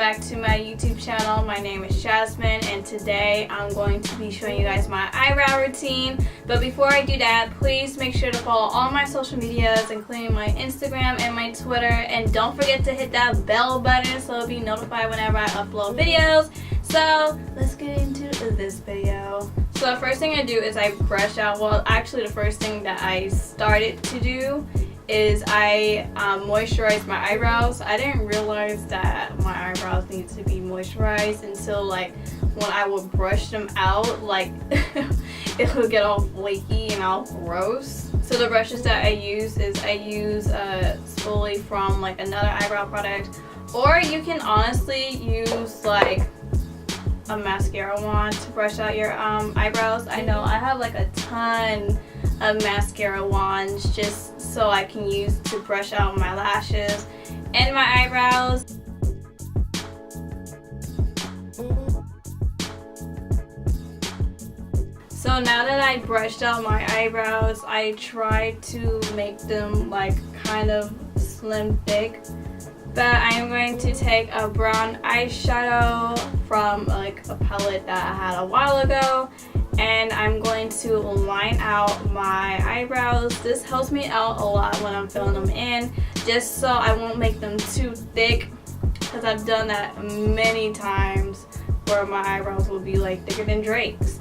back to my YouTube channel. My name is Gazmine, and today I'm going to be showing you guys my eyebrow routine. But before I do that, please make sure to follow all my social medias, including my Instagram and my Twitter, and don't forget to hit that bell button so you'll be notified whenever I upload videos. So let's get into this video. So the first thing I do is I brush out, well actually the first thing that I started to do is I moisturize my eyebrows. I didn't realize that my eyebrows need to be moisturized until like when I would brush them out, like it would get all flaky and all gross. So the brushes that I use is I use Spoolie from like another eyebrow product, or you can honestly use like a mascara wand to brush out your eyebrows. I know I have like a ton of mascara wands just so I can use to brush out my lashes and my eyebrows. So now that I brushed out my eyebrows, I try to make them like kind of slim thick. But I am going to take a brown eyeshadow from like a palette that I had a while ago, and I'm going to line out my eyebrows. This helps me out a lot when I'm filling them in, just so I won't make them too thick, because I've done that many times where my eyebrows will be like thicker than Drake's.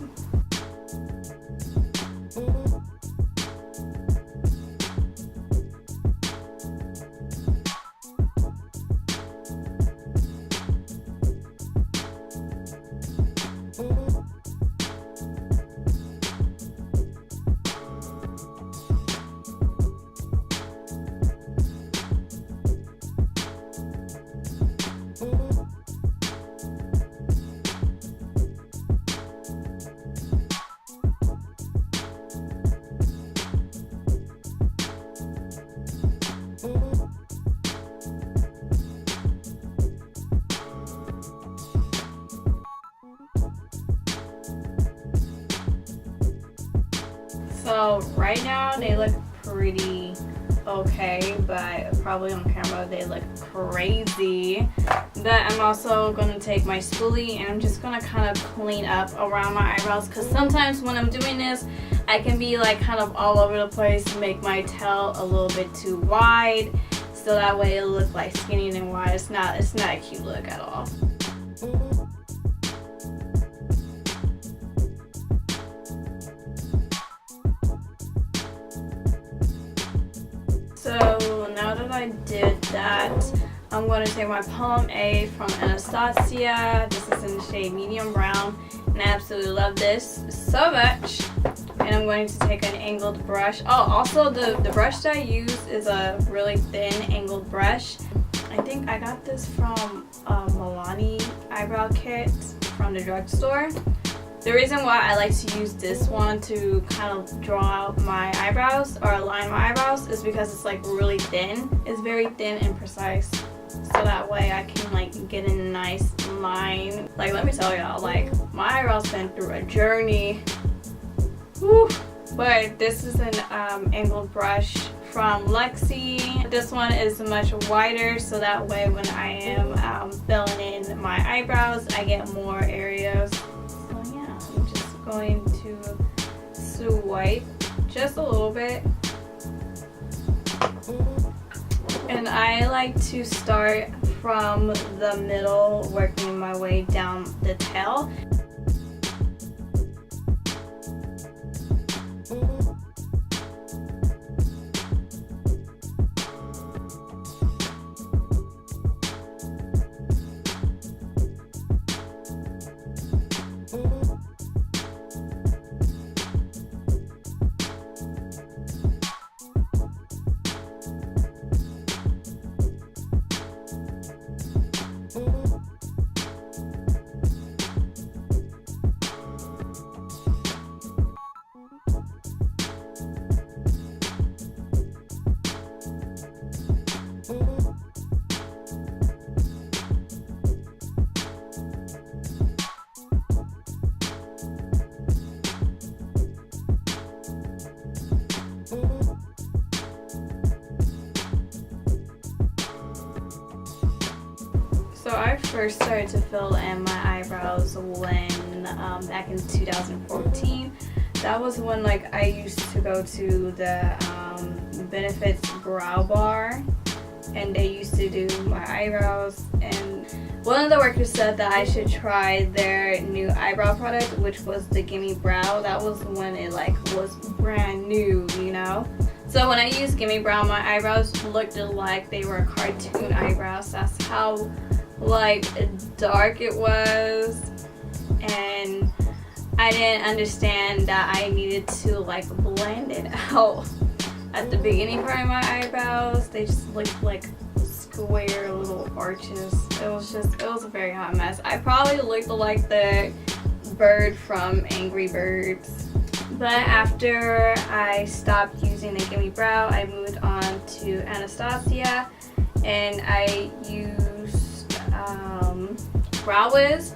So right now they look pretty okay, but probably on camera they look crazy. But I'm also going to take my spoolie and I'm just going to kind of clean up around my eyebrows, because sometimes when I'm doing this I can be like kind of all over the place and make my tail a little bit too wide, so that way it'll look like skinny and wide. It's not a cute look at all. So now that I did that, I'm going to take my pomade from Anastasia. This is in the shade medium brown, and I absolutely love this so much. And I'm going to take an angled brush. Oh, also the brush that I use is a really thin angled brush. I think I got this from Milani eyebrow kit from the drugstore. The reason why I like to use this one to kind of draw out my eyebrows or align my eyebrows is because it's like really thin. It's very thin and precise, so that way I can like get a nice line. Like, let me tell y'all, like my eyebrows been through a journey. Whew. But this is an angled brush from Lexi. This one is much wider, so that way when I am filling in my eyebrows I get more areas. I'm just going to swipe just a little bit, and I like to start from the middle, working my way down the tail. first started to fill in my eyebrows when back in 2014. That was when like I used to go to the Benefits Brow Bar, and they used to do my eyebrows, and one of the workers said that I should try their new eyebrow product, which was the Gimme Brow. That was when it like was brand new, you know. So when I used Gimme Brow, my eyebrows looked like they were cartoon eyebrows. That's how like dark it was, and I didn't understand that I needed to like blend it out. At the beginning part of my eyebrows, they just looked like square little arches. It was a very hot mess. I probably looked like the bird from Angry Birds. But after I stopped using the Gimme Brow, I moved on to Anastasia, and I used Brow Wiz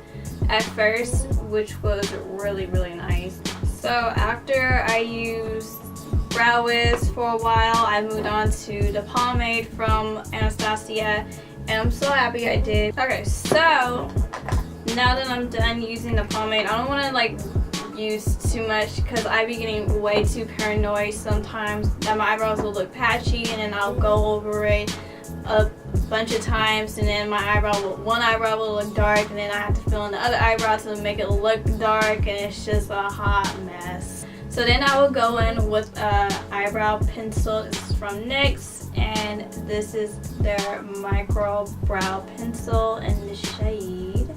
at first, which was really nice. So after I used Brow Wiz for a while, I moved on to the pomade from Anastasia, and I'm so happy I did. Okay, so now that I'm done using the pomade, I don't want to like use too much because I be getting way too paranoid sometimes that my eyebrows will look patchy, and then I'll go over it a bunch of times, and then my one eyebrow will look dark, and then I have to fill in the other eyebrow to make it look dark, and it's just a hot mess. So then I will go in with a eyebrow pencil. This is from NYX, and this is their micro brow pencil in the shade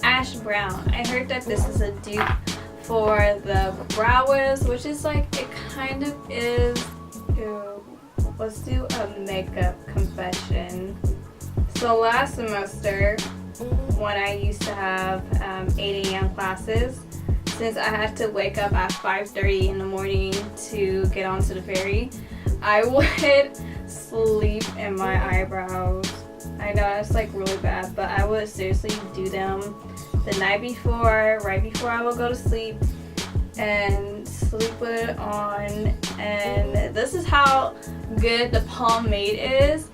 Ash Brown. I heard that this is a dupe for the Brow Wiz, which is like, it kind of is. Ew. Let's do a makeup confession. So last semester, when I used to have 8 a.m. classes, since I had to wake up at 5:30 in the morning to get onto the ferry, I would sleep in my eyebrows. I know it's like really bad, but I would seriously do them the night before, right before I would go to sleep, and sleep with it on. And this is how good the pomade is.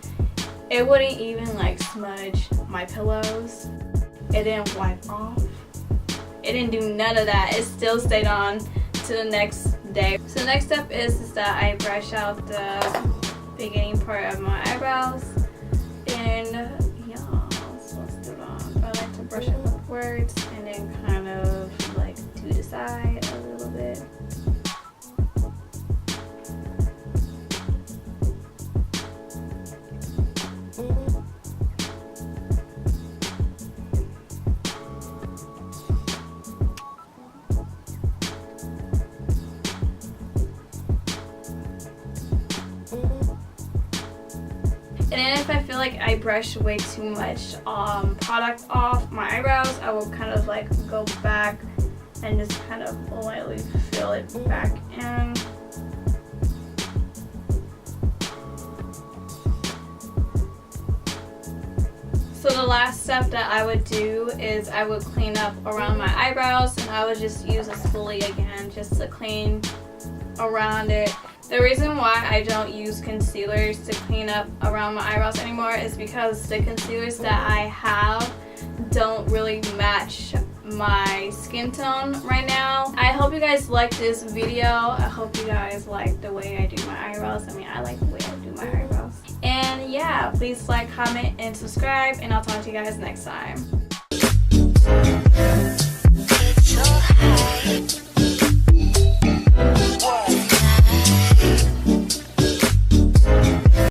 It wouldn't even like smudge my pillows. It didn't wipe off. It didn't do none of that. It still stayed on to the next day. So the next step is that I brush out the beginning part of my eyebrows. And yeah, so let's do it on. I like to brush it upwards and then kind of like to the side a little bit. And then if I feel like I brush way too much product off my eyebrows, I will kind of like go back and just kind of lightly fill it back in. So the last step that I would do is I would clean up around my eyebrows, and I would just use a spoolie again just to clean around it. The reason why I don't use concealers to clean up around my eyebrows anymore is because the concealers that I have don't really match my skin tone right now. I hope you guys like this video. I hope you guys like the way I do my eyebrows. I mean, I like the way I do my eyebrows. And yeah, please like, comment, and subscribe, and I'll talk to you guys next time.